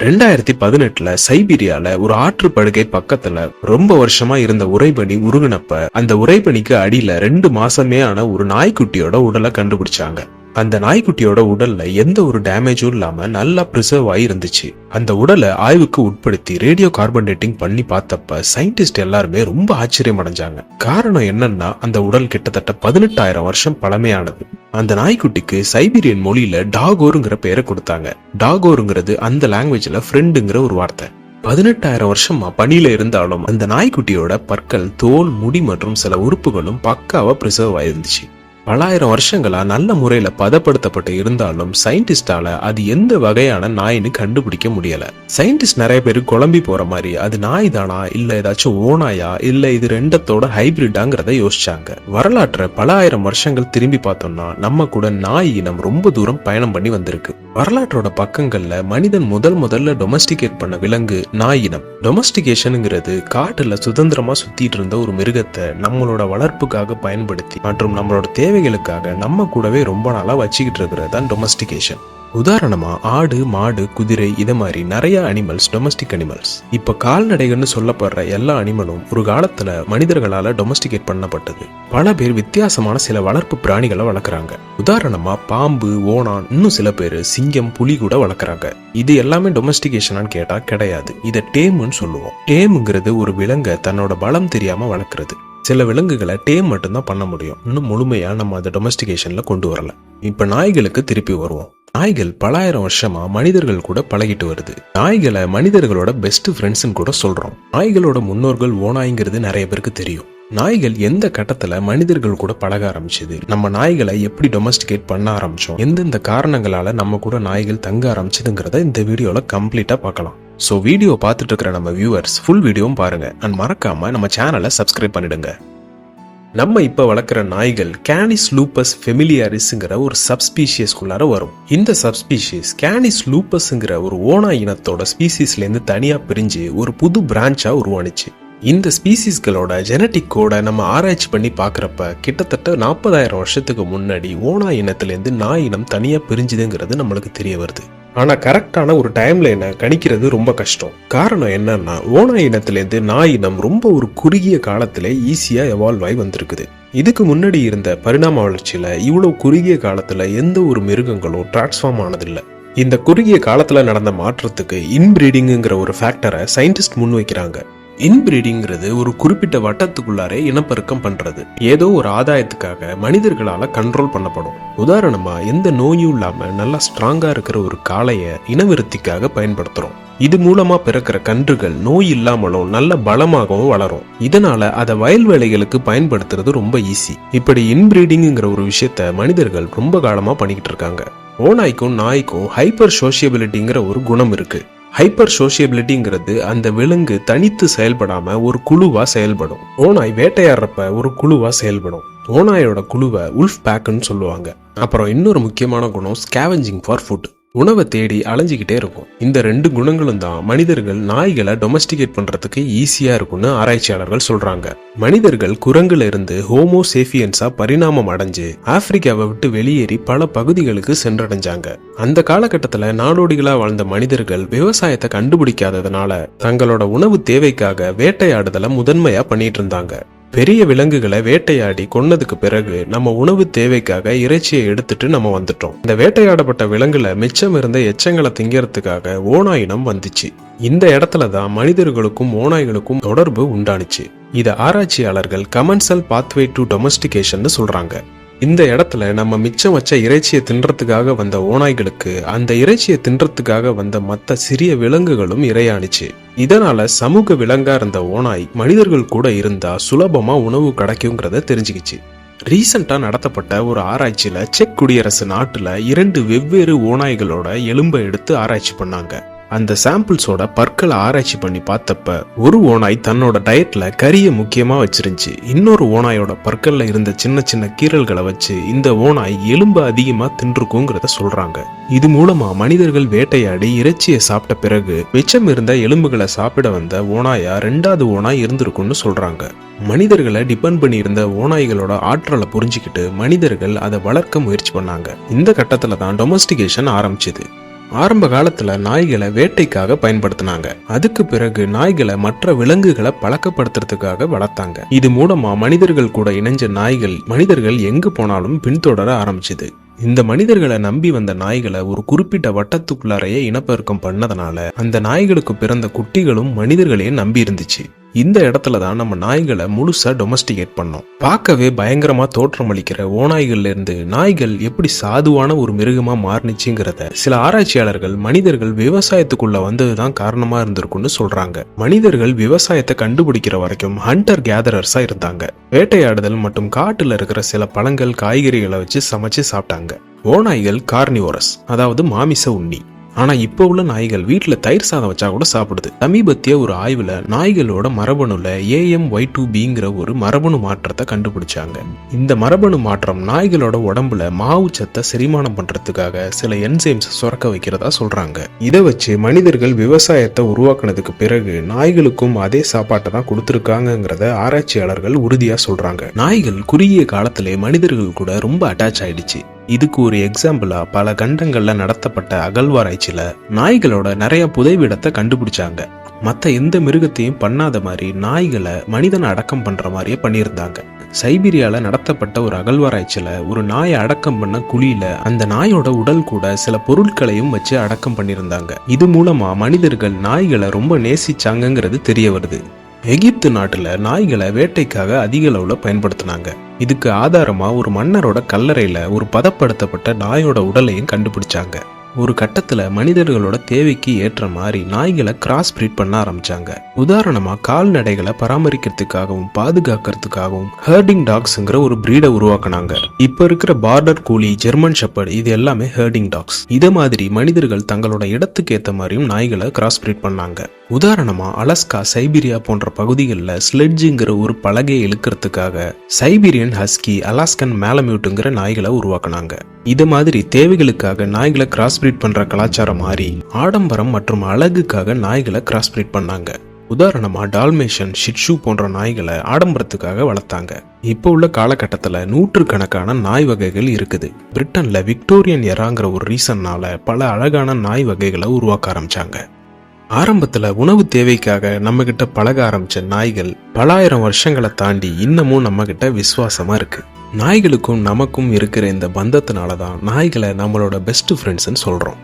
2018 சைபீரியால ஒரு ஆற்று படுகை பக்கத்துல ரொம்ப வருஷமா இருந்த உறைபனி உருகுனப்ப அந்த உறைபனிக்கு அடியில 2 மாசமே ஆன ஒரு நாய்க்குட்டியோட உடலை கண்டுபிடிச்சாங்க. அந்த நாய்க்குட்டியோட உடல்ல எந்த ஒரு டேமேஜும் இல்லாம நல்லா பிரிசர்வ் ஆகி இருந்துச்சு. அந்த உடலை ஆய்வுக்கு உட்படுத்தி ரேடியோ கார்பன் டேட்டிங் பண்ணி பார்த்தப்ப சயின்டிஸ்ட் எல்லாருமே ரொம்ப ஆச்சரியம் அடைஞ்சாங்க. காரணம் என்னன்னா அந்த உடல் கிட்டத்தட்ட 18,000 வருஷம் பழமையானது. அந்த நாய்க்குட்டிக்கு சைபீரியன் மொழியில டாகோருங்கிற பேரை கொடுத்தாங்க. டாகோருங்கிறது அந்த லாங்குவேஜ்ல ஃப்ரெண்டுங்கிற ஒரு வார்த்தை. 18,000 வருஷமா பனியில இருந்தாலும் அந்த நாய்க்குட்டியோட பற்கள், தோல், முடி மற்றும் சில உறுப்புகளும் பக்காவா பிரிசர்வ் ஆயிருந்துச்சு. பல ஆயிரம் வருஷங்களா நல்ல முறையில பதப்படுத்தப்பட்டு இருந்தாலும் சயின்டிஸ்டால அது எந்த வகையான நாயின்னு கண்டுபிடிக்க முடியல. சயின்டிஸ்ட் நிறைய பேர் குழம்பி போற மாதிரி அது நாய் தானா, இல்ல ஏதாச்சும் ஓநாயா, இல்ல இது ரெண்டத்தோட ஹைபிரிட்டாங்கிறத யோசிச்சாங்க. வரலாற்றை பல ஆயிரம் வருஷங்கள் திரும்பி பார்த்தோம்னா நம்ம கூட நாய் இனம் ரொம்ப தூரம் பயணம் பண்ணி வந்திருக்கு. வரலாற்றோட பக்கங்கள்ல மனிதன் முதல்ல டொமஸ்டிகேட் பண்ண விலங்கு நாய் இனம். டொமஸ்டிகேஷனுங்கிறது காட்டுல சுதந்திரமா சுத்திட்டு இருந்த ஒரு மிருகத்தை நம்மளோட வளர்ப்புக்காக பயன்படுத்தி மற்றும் நம்மளோட தேவைகளுக்காக நம்ம கூடவே ரொம்ப நாளா வச்சுக்கிட்டு இருக்கிறது தான் டொமஸ்டிகேஷன். உதாரணமா ஆடு, மாடு, குதிரை இத மாதிரி நிறைய அனிமல்ஸ் டொமஸ்டிக் அனிமல்ஸ். இப்ப கால்நடைகள்னு சொல்லப்படுற எல்லா அனிமலும் ஒரு காலத்துல மனிதர்களால டொமஸ்டிகேட் பண்ணப்பட்டது. பல பேர் வித்தியாசமான சில வளர்ப்பு பிராணிகளை வளர்க்குறாங்க. உதாரணமா பாம்பு, ஓணான், இன்னும் சில பேர் சிங்கம், புலி கூட வளர்க்குறாங்க. இது எல்லாமே டொமஸ்டிகேஷனான்னு கேட்டா கிடையாது. இதை டேம்னு சொல்லுவோம். டேம்ங்கிறது ஒரு விலங்கை தன்னோட பலம் தெரியாம வளர்க்குறது. சில விலங்குகளை டேம் மட்டும்தான் பண்ண முடியும். இன்னும் முழுமையா நம்ம அதை டொமஸ்டிகேஷன்ல கொண்டு வரல. இப்ப நாய்களுக்கு திருப்பி வருவோம். நாய்கள் பல ஆயிரம் வருஷமா மனிதர்கள் கூட பழகிட்டு வருது. நாய்களை மனிதர்களோட பெஸ்ட் ஃப்ரெண்ட்ஸ்னு கூட சொல்றோம். நாய்களோட முன்னோர்கள் ஓநாய்ங்கிறது நிறைய பேருக்கு தெரியும். நாய்கள் எந்த கட்டத்துல மனிதர்கள் கூட பழக ஆரம்பிச்சது, நம்ம நாய்களை எப்படி டொமஸ்டிகேட் பண்ண ஆரம்பிச்சோம், எந்தெந்த காரணங்களால நம்ம கூட நாய்கள் தங்க ஆரம்பிச்சதுங்கிறத இந்த வீடியோல கம்ப்ளீட்டா பார்க்கலாம். ஸோ வீடியோ பார்த்துட்டு இருக்கிற நம்ம வியூவர்ஸ் ஃபுல் வீடியோவும் பாருங்க அண்ட் மறக்காம நம்ம சேனலை சப்ஸ்கிரைப் பண்ணிடுங்க. நம்ம இப்ப வளர்க்குற நாய்கள் கேனிஸ் லூப்பஸ் ஃபெமிலியாரிஸ்ங்கிற ஒரு சப்ஸ்பீஷியஸ்குள்ளார வரும். இந்த சப்ஸ்பீஷியஸ் கேனிஸ் லூப்பஸ்ங்கிற ஒரு ஓநாய் இனத்தோட ஸ்பீசிஸ்ல இருந்து தனியா பிரிஞ்சு ஒரு புது பிரான்ச்சா உருவானுச்சு. இந்த ஸ்பீசிஸ்களோட ஜெனட்டிக் கோட நம்ம ஆராய்ச்சி பண்ணி பாக்குறப்ப கிட்டத்தட்ட 40,000 வருஷத்துக்கு முன்னாடி ஓநாய் இனத்திலேருந்து நாய் இனம் தனியா பிரிஞ்சுதுங்கிறது நம்மளுக்கு தெரிய வருது. ஆனா கரெக்டான ஒரு டைம்ல என்ன கணிக்கிறது ரொம்ப கஷ்டம். காரணம் என்னன்னா ஓநாய் இனத்திலேருந்து நாய் இனம் ரொம்ப ஒரு குறுகிய காலத்திலே ஈஸியா எவால்வ் ஆகி வந்திருக்குது. இதுக்கு முன்னாடி இருந்த பரிணாம வளர்ச்சியில இவ்வளவு குறுகிய காலத்துல எந்த ஒரு மிருகங்களும் டிரான்ஸ்ஃபார்ம் ஆனதில்லை. இந்த குறுகிய காலத்துல நடந்த மாற்றத்துக்கு இன்பிரீடிங்ங்கிற ஒரு ஃபேக்டரை சயின்டிஸ்ட் முன்வைக்கிறாங்க. இன்பிரீடிங்கிறது ஒரு குறிப்பிட்ட வட்டத்துக்குள்ளாரே இனப்பெருக்கம் பண்றது. ஏதோ ஒரு ஆதாயத்துக்காக மனிதர்களால கண்ட்ரோல் பண்ணப்படும். உதாரணமா எந்த நோயும் இல்லாம நல்லா ஸ்ட்ராங்கா இருக்கிற ஒரு காளைய இனவிருத்திக்காக பயன்படுத்துறோம். இது மூலமா பிறக்கிற கன்றுகள் நோய் இல்லாமலும் நல்ல பலமாகவும் வளரும். இதனால அதை வயல் வேலைகளுக்கு பயன்படுத்துறது ரொம்ப ஈஸி. இப்படி இன்பிரீடிங்கிற ஒரு விஷயத்த மனிதர்கள் ரொம்ப காலமா பண்ணிக்கிட்டு இருக்காங்க. ஓநாய்க்கும் நாய்க்கும் ஹைப்பர் சோசியபிலிட்டிங்கிற ஒரு குணம் இருக்கு. ஹைப்பர் சோசியபிலிட்டிங்கிறது அந்த விலங்கு தனித்து செயல்படாம ஒரு குழுவா செயல்படும். ஓநாய் வேட்டையாடுறப்ப ஒரு குழுவா செயல்படும். ஓநாயோட குழுவை உல்ஃப் பேக்னு சொல்லுவாங்க. அப்புறம் இன்னொரு முக்கியமான குணம் ஸ்கேவெஞ்சிங் ஃபார் ஃபுட். உணவை தேடி அலைஞ்சிக்கிட்டே இருக்கும். இந்த 2 குணங்களும் தான் மனிதர்கள் நாய்களை டொமஸ்டிகேட் பண்றதுக்கு ஈஸியா இருக்கும்னு ஆராய்ச்சியாளர்கள் சொல்றாங்க. மனிதர்கள் குரங்குல இருந்து ஹோமோ சேஃபியன்ஸா பரிணாமம் அடைஞ்சு ஆப்பிரிக்காவை விட்டு வெளியேறி பல பகுதிகளுக்கு சென்றடைஞ்சாங்க. அந்த காலகட்டத்துல நாடோடிகளா வாழ்ந்த மனிதர்கள் விவசாயத்தை கண்டுபிடிக்காததுனால தங்களோட உணவு தேவைக்காக வேட்டையாடுதலை முதன்மையா பண்ணிட்டு இருந்தாங்க. பெரிய விலங்குகளை வேட்டையாடி கொன்னதுக்கு பிறகு நம்ம உணவு தேவைக்காக இறைச்சியை எடுத்துட்டு நம்ம வந்துட்டோம். இந்த வேட்டையாடப்பட்ட விலங்குல மிச்சம் இருந்த எச்சங்களை திங்கிறதுக்காக ஓநாய் இனம் வந்துச்சு. இந்த இடத்துலதான் மனிதர்களுக்கும் ஓநாய்களுக்கும் தொடர்பு உண்டானுச்சு. இத ஆராய்ச்சியாளர்கள் கமன்சல் பாத்வே டு டொமஸ்டிகேஷன் சொல்றாங்க. இந்த இடத்துல நம்ம மிச்சம் வச்ச இறைச்சியை தின்றதுக்காக வந்த ஓநாய்களுக்கு அந்த இறைச்சியை தின்றதுக்காக வந்த மற்ற சிறிய விலங்குகளும் இரையானுச்சு. இதனால சமூக விலங்கா இருந்த ஓநாய் மனிதர்கள் கூட இருந்தா சுலபமா உணவு கிடைக்குங்கிறத தெரிஞ்சுக்கிச்சு. ரீசெண்டா நடத்தப்பட்ட ஒரு ஆராய்ச்சியில செக் குடியரசு நாட்டுல 2 வெவ்வேறு ஓநாய்களோட எலும்பை எடுத்து ஆராய்ச்சி பண்ணாங்க. அந்த சாம்பிள்ஸோட பற்களை ஆராய்ச்சி பண்ணி பார்த்தப்ப ஒரு ஓநாய் தன்னோட டயட்ல கறியை முக்கியமா வச்சிருந்துச்சு. இன்னொரு ஓநாயோட பற்கள்ல இருந்த சின்ன சின்ன கீறல்களை வச்சு இந்த ஓநாய் எலும்பு அதிகமா தின்றுக்குங்கிறத சொல்றாங்க. இது மூலமா மனிதர்கள் வேட்டையாடி இறைச்சியை சாப்பிட்ட பிறகு மிச்சம் இருந்த எலும்புகளை சாப்பிட வந்த ஓநாயா 2வது ஓநாய் இருந்திருக்கும்னு சொல்றாங்க. மனிதர்களை டிபெண்ட் பண்ணி இருந்த ஓநாய்களோட ஆற்றலை புரிஞ்சுக்கிட்டு மனிதர்கள் அதை வளர்க்க முயற்சி பண்ணாங்க. இந்த கட்டத்துல தான் டொமஸ்டிகேஷன் ஆரம்பிச்சது. ஆரம்ப காலத்துல நாய்களை வேட்டைக்காக பயன்படுத்தினாங்க. அதுக்கு பிறகு நாய்களை மற்ற விலங்குகளை பழக்கப்படுத்துறதுக்காக வளர்த்தாங்க. இது மூலமா மனிதர்கள் கூட இணைஞ்ச நாய்கள் மனிதர்கள் எங்கு போனாலும் பின்தொடர ஆரம்பிச்சுது. இந்த மனிதர்களை நம்பி வந்த நாய்களை ஒரு குறிப்பிட்ட வட்டத்துக்குள்ளாரையே இனப்பெருக்கம் பண்ணதுனால அந்த நாய்களுக்கு பிறந்த குட்டிகளும் மனிதர்களையே நம்பி இருந்துச்சு. இந்த இடத்துலதான் நம்ம நாய்களை முழுசா டொமஸ்டிகேட் பண்ணோம். பார்க்கவே பயங்கரமா தோற்றமளிக்கிற ஓநாய்கள்ல இருந்து நாய்கள் எப்படி சாதுவான ஒரு மிருகமா மாறுனுச்சுங்கிறத சில ஆராய்ச்சியாளர்கள் மனிதர்கள் விவசாயத்துக்குள்ள வந்ததுதான் காரணமா இருந்திருக்கும்னு சொல்றாங்க. மனிதர்கள் விவசாயத்தை கண்டுபிடிக்கிற வரைக்கும் ஹண்டர் கேதரர்ஸா இருந்தாங்க. வேட்டையாடுதல் மற்றும் காட்டுல இருக்கிற சில பழங்கள் காய்கறிகளை வச்சு சமைச்சு சாப்பிட்டாங்க. ஓநாய்கள் கார்னிவோரஸ், அதாவது மாமிச உண்ணி. ஆனா இப்ப உள்ள நாய்கள் வீட்டுல தயிர் சாதம் வச்சா கூட சாப்பிடுது. சமீபத்திய ஒரு ஆய்வுல நாய்களோட மரபணுல AMY2Bங்கிற ஒரு மரபணு மாற்றத்தை கண்டுபிடிச்சாங்க. இந்த மரபணு மாற்றம் நாய்களோட உடம்புல மாவு சத்தை செரிமானம் பண்றதுக்காக சில என்சைம்ஸ் சுரக்க வைக்கிறதா சொல்றாங்க. இதை வச்சு மனிதர்கள் விவசாயத்தை உருவாக்குனதுக்கு பிறகு நாய்களுக்கும் அதே சாப்பாட்டை தான் கொடுத்துருக்காங்கிறத ஆராய்ச்சியாளர்கள் உறுதியா சொல்றாங்க. நாய்கள் குறுகிய காலத்திலே மனிதர்கள் கூட ரொம்ப அட்டாச் ஆயிடுச்சு. இதுக்கு ஒரு எக்ஸாம்பிளா பல கண்டங்கள்ல நடத்தப்பட்ட அகழ்வாராய்ச்சியில நாய்களோட நிறைய புதைவிடத்தை கண்டுபிடிச்சாங்க. மத்த எந்த மிருகத்தையும் பண்ணாத மாதிரி நாய்களை மனிதனை அடக்கம் பண்ற மாதிரியே பண்ணியிருந்தாங்க. சைபீரியால நடத்தப்பட்ட ஒரு அகழ்வாராய்ச்சியில ஒரு நாயை அடக்கம் பண்ண குழியில அந்த நாயோட உடல் கூட சில பொருட்களையும் வச்சு அடக்கம் பண்ணியிருந்தாங்க. இது மூலமா மனிதர்கள் நாய்களை ரொம்ப நேசிச்சாங்கிறது தெரிய வருது. எகிப்து நாட்டுல நாய்களை வேட்டைக்காக அதிக அளவுல பயன்படுத்தினாங்க. இதுக்கு ஆதாரமா ஒரு மன்னரோட கல்லறையில ஒரு பதப்படுத்தப்பட்ட நாயோட உடலையும் கண்டுபிடிச்சாங்க. ஒரு கட்டத்துல மனிதர்களோட தேவைக்கு ஏற்ற மாதிரி நாய்களை கிராஸ் பிரீட் பண்ண ஆரம்பிச்சாங்க. உதாரணமா கால்நடைகளை பராமரிக்கிறதுக்காகவும் பாதுகாக்கிறதுக்காகவும் ஹெர்டிங் டாக்ஸ்ங்கிற ஒரு பிரீடை உருவாக்குனாங்க. இப்ப இருக்கிற பார்டர் கூலி, ஜெர்மன் ஷெப்பர்ட் இது எல்லாமே ஹெர்டிங் டாக்ஸ். இத மாதிரி மனிதர்கள் தங்களோட இடத்துக்கு ஏத்த மாதிரியும் நாய்களை கிராஸ் பிரீட் பண்ணாங்க. உதாரணமா அலஸ்கா, சைபீரியா போன்ற பகுதிகளில் ஸ்லெட்ஜுங்கிற ஒரு பலகையை இழுக்கிறதுக்காக சைபீரியன் ஹஸ்கி, அலாஸ்கன் மேலமியூட்டுங்கிற நாய்களை உருவாக்குனாங்க. இது மாதிரி தேவைகளுக்காக நாய்களை கிராஸ் பிரீட் பண்ற கலாச்சாரம் மாறி ஆடம்பரம் மற்றும் அழகுக்காக நாய்களை கிராஸ் பிரீட் பண்ணாங்க. உதாரணமா டால்மேஷன், ஷிட்ஷு போன்ற நாய்களை ஆடம்பரத்துக்காக வளர்த்தாங்க. இப்போ உள்ள காலகட்டத்தில் நூற்றுக்கணக்கான நாய் வகைகள் இருக்குது. பிரிட்டன்ல விக்டோரியன் எராங்கிற ஒரு ரீசன்னால பல அழகான நாய் வகைகளை உருவாக்க ஆரம்பிச்சாங்க. ஆரம்பத்துல உணவு தேவைக்காக நம்ம கிட்ட பழக ஆரம்பிச்ச நாய்கள் பல ஆயிரம் வருஷங்களை தாண்டி இன்னமும் நம்ம கிட்ட விசுவாசமா இருக்கு. நாய்களுக்கும் நமக்கும் இருக்கிற இந்த பந்தத்தினாலதான் நாய்களை நம்மளோட பெஸ்ட் ஃப்ரெண்ட்ஸ்ன்னு சொல்றோம்.